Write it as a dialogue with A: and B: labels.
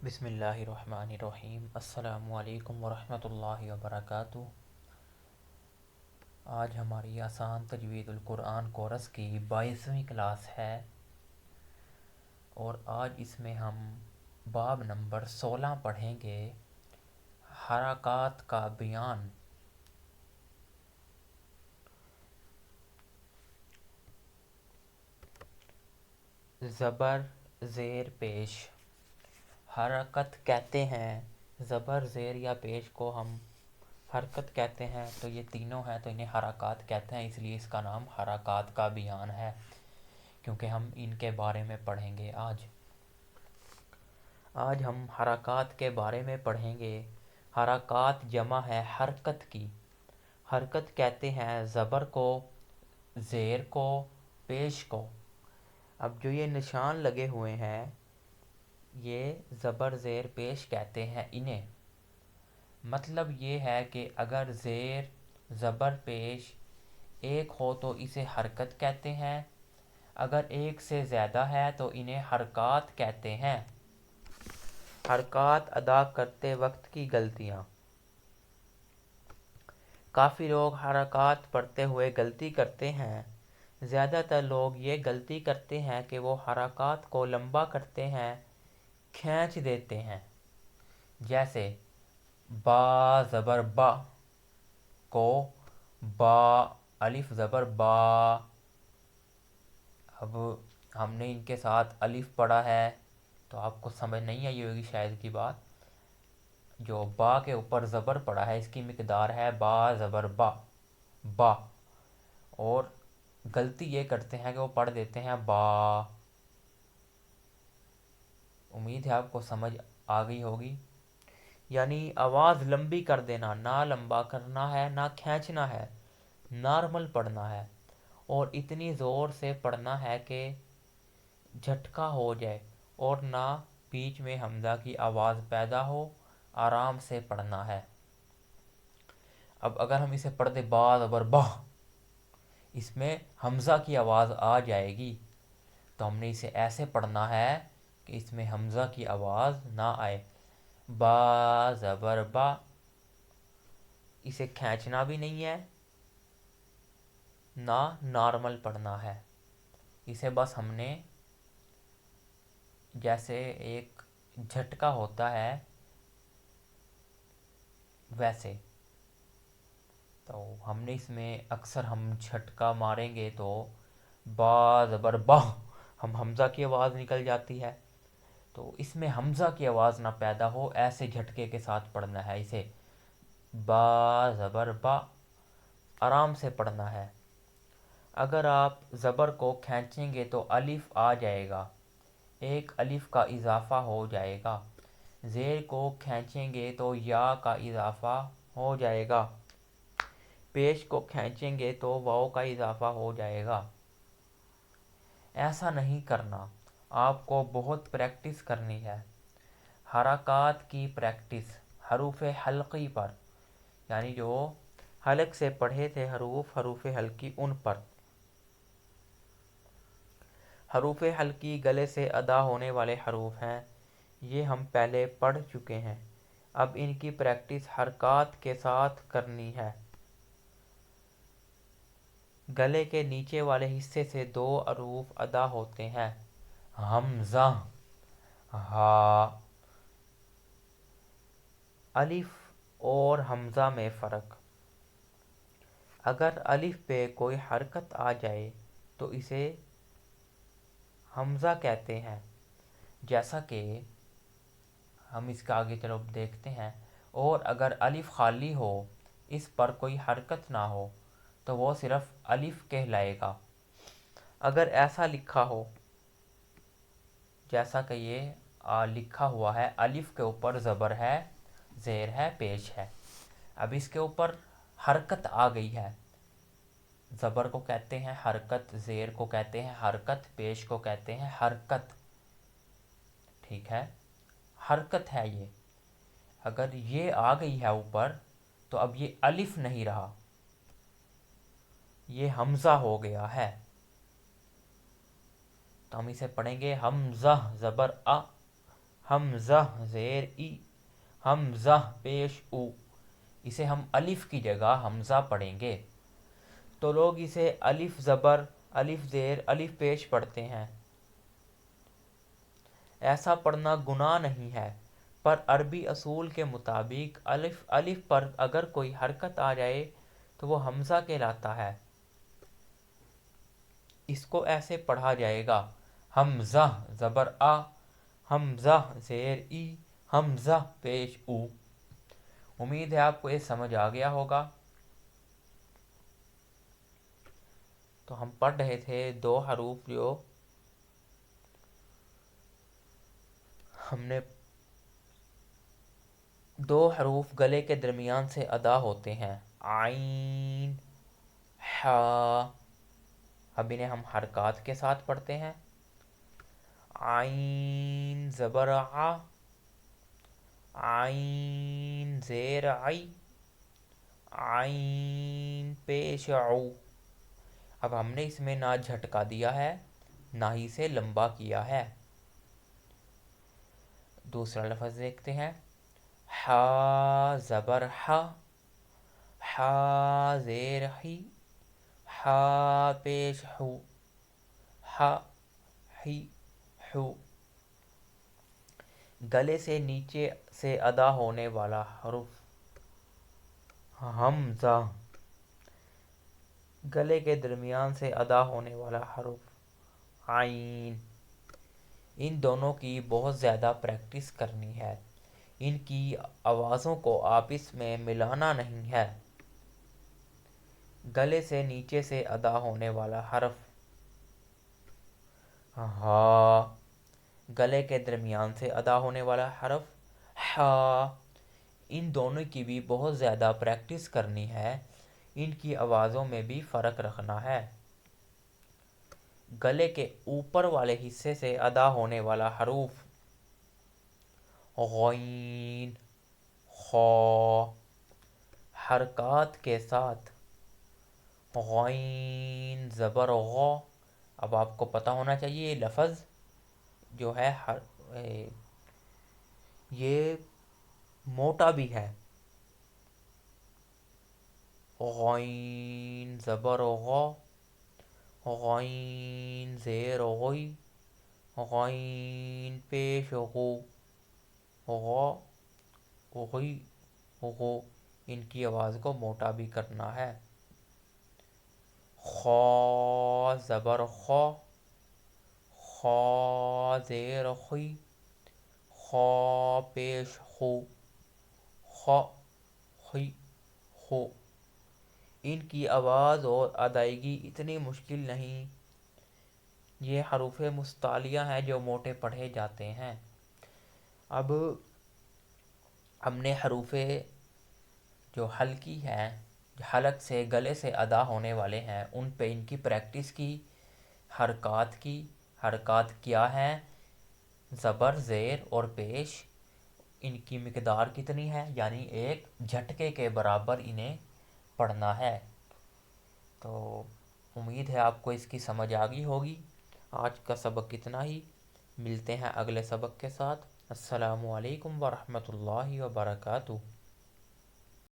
A: بسم اللہ الرحمن الرحیم۔ السلام علیکم ورحمۃ اللہ وبرکاتہ۔ آج ہماری آسان تجوید القرآن کورس کی 22ویں کلاس ہے، اور آج اس میں ہم باب نمبر 16 پڑھیں گے، حرکات کا بیان۔ زبر زیر پیش حرکت کہتے ہیں۔ زبر زیر یا پیش کو ہم حرکت کہتے ہیں، تو یہ تینوں ہیں تو انہیں حرکات کہتے ہیں، اس لیے اس کا نام حرکات کا بیان ہے، کیونکہ ہم ان کے بارے میں پڑھیں گے آج ہم حرکات کے بارے میں پڑھیں گے۔ حرکات جمع ہے حرکت کی۔ حرکت کہتے ہیں زبر کو، زیر کو، پیش کو۔ اب جو یہ نشان لگے ہوئے ہیں، یہ زبر زیر پیش کہتے ہیں انہیں۔ مطلب یہ ہے کہ اگر زیر زبر پیش ایک ہو تو اسے حرکت کہتے ہیں، اگر ایک سے زیادہ ہے تو انہیں حرکات کہتے ہیں۔ حرکات ادا کرتے وقت کی غلطیاں۔ کافی لوگ حرکات پڑھتے ہوئے غلطی کرتے ہیں۔ زیادہ تر لوگ یہ غلطی کرتے ہیں کہ وہ حرکات کو لمبا کرتے ہیں، کھینچ دیتے ہیں۔ جیسے با زبر با کو با الف زبر با۔ اب ہم نے ان کے ساتھ الف پڑھا ہے تو آپ کو سمجھ نہیں آئی ہوگی شاید کی بات۔ جو با کے اوپر زبر پڑا ہے اس کی مقدار ہے با زبر با، با۔ اور غلطی یہ کرتے ہیں کہ وہ پڑھ دیتے ہیں با۔ امید ہے آپ کو سمجھ آ گئی ہوگی۔ یعنی آواز لمبی کر دینا، نہ لمبا کرنا ہے نہ کھینچنا ہے، نارمل پڑھنا ہے، اور اتنی زور سے پڑھنا ہے کہ جھٹکا ہو جائے اور نہ بیچ میں حمزہ کی آواز پیدا ہو، آرام سے پڑھنا ہے۔ اب اگر ہم اسے پڑھ دیں با زبر با، اس میں حمزہ کی آواز آ جائے گی، تو ہم نے اسے ایسے پڑھنا ہے کہ اس میں حمزہ کی آواز نہ آئے۔ با زبر با، اسے کھینچنا بھی نہیں ہے، نہ نارمل پڑھنا ہے۔ اسے بس ہم نے جیسے ایک جھٹکا ہوتا ہے ویسے، تو ہم نے اس میں اکثر ہم جھٹکا ماریں گے تو با زبر با، ہم حمزہ کی آواز نکل جاتی ہے، تو اس میں حمزہ کی آواز نہ پیدا ہو، ایسے جھٹکے کے ساتھ پڑھنا ہے اسے۔ با زبر با، آرام سے پڑھنا ہے۔ اگر آپ زبر کو کھینچیں گے تو الف آ جائے گا، ایک الف کا اضافہ ہو جائے گا۔ زیر کو کھینچیں گے تو یا کا اضافہ ہو جائے گا۔ پیش کو کھینچیں گے تو واو کا اضافہ ہو جائے گا۔ ایسا نہیں کرنا، آپ کو بہت پریکٹس کرنی ہے۔ حرکات کی پریکٹس حروف حلقی پر، یعنی جو حلق سے پڑھے تھے حروف حلقی ان پر۔ حروف حلقی گلے سے ادا ہونے والے حروف ہیں، یہ ہم پہلے پڑھ چکے ہیں، اب ان کی پریکٹس حرکات کے ساتھ کرنی ہے۔ گلے کے نیچے والے حصے سے دو حروف ادا ہوتے ہیں، حمزہ، ہا۔ الف اور حمزہ میں فرق۔ اگر الف پہ کوئی حرکت آ جائے تو اسے حمزہ کہتے ہیں، جیسا کہ ہم اس کا آگے چلو دیکھتے ہیں۔ اور اگر الف خالی ہو، اس پر کوئی حرکت نہ ہو، تو وہ صرف الف کہلائے گا۔ اگر ایسا لکھا ہو جیسا کہ یہ لکھا ہوا ہے، الف کے اوپر زبر ہے، زیر ہے، پیش ہے، اب اس کے اوپر حرکت آ گئی ہے، زبر کو کہتے ہیں حرکت، زیر کو کہتے ہیں حرکت، پیش کو کہتے ہیں حرکت، ٹھیک ہے، حرکت ہے یہ۔ اگر یہ آ گئی ہے اوپر تو اب یہ الف نہیں رہا، یہ حمزہ ہو گیا ہے، تو ہم اسے پڑھیں گے حمزہ زبر آ، حمزہ زیر ای، حمزہ پیش او، اسے ہم الف کی جگہ حمزہ پڑھیں گے تو لوگ اسے الف زبر الف زیر الف پیش پڑھتے ہیں۔ ایسا پڑھنا گناہ نہیں ہے، پر عربی اصول کے مطابق الف پر اگر کوئی حرکت آ جائے تو وہ حمزہ کہلاتا ہے۔ اس کو ایسے پڑھا جائے گا، حمزہ زبر آ، حمزہ زیر ای، حمزہ پیش او۔ امید ہے آپ کو یہ سمجھ آ گیا ہوگا۔ تو ہم پڑھ رہے تھے دو حروف جو ہم نے دو حروف گلے کے درمیان سے ادا ہوتے ہیں، عین، حا۔ اب انہیں ہم حرکات کے ساتھ پڑھتے ہیں، عین زبر ع، عین زیر عی، عین پیش عو۔ اب ہم نے اس میں نہ جھٹکا دیا ہے نہ ہی اسے لمبا کیا ہے۔ دوسرا لفظ دیکھتے ہیں، حا زبر ح، حا زیر حی، حا پیش حو، حا حی حو۔ گلے سے نیچے سے ادا ہونے والا حرف حمزہ، گلے کے درمیان سے ادا ہونے والا حرف عین، ان دونوں کی بہت زیادہ پریکٹس کرنی ہے، ان کی آوازوں کو آپس میں ملانا نہیں ہے۔ گلے سے نیچے سے ادا ہونے والا حرف ہا، گلے کے درمیان سے ادا ہونے والا حرف حا، ان دونوں کی بھی بہت زیادہ پریکٹس کرنی ہے، ان کی آوازوں میں بھی فرق رکھنا ہے۔ گلے کے اوپر والے حصے سے ادا ہونے والا حروف غین، خا، حرکات کے ساتھ، غین زبر غا۔ اب آپ کو پتہ ہونا چاہیے یہ لفظ جو ہے یہ موٹا بھی ہے، غین زبر غا، غین زیر غی، غین پیش غو، غا غی غو۔ ان کی آواز کو موٹا بھی کرنا ہے۔ خا زبر خا، خا زیر خی، خا پیش خو، خا خی خو۔ ان کی آواز اور ادائیگی اتنی مشکل نہیں، یہ حروف مستعلیہ ہیں جو موٹے پڑھے جاتے ہیں۔ اب ہم نے حروف جو حلقی ہیں، حلق سے گلے سے ادا ہونے والے ہیں، ان پہ ان کی پریکٹس کی، حرکات کی۔ حرکات کیا ہیں؟ زبر زیر اور پیش، ان کی مقدار کتنی ہے؟ یعنی ایک جھٹکے کے برابر انہیں پڑھنا ہے۔ تو امید ہے آپ کو اس کی سمجھ آ گئی ہوگی۔ آج کا سبق اتنا ہی، ملتے ہیں اگلے سبق کے ساتھ۔ السلام علیکم ورحمۃ اللہ وبرکاتہ۔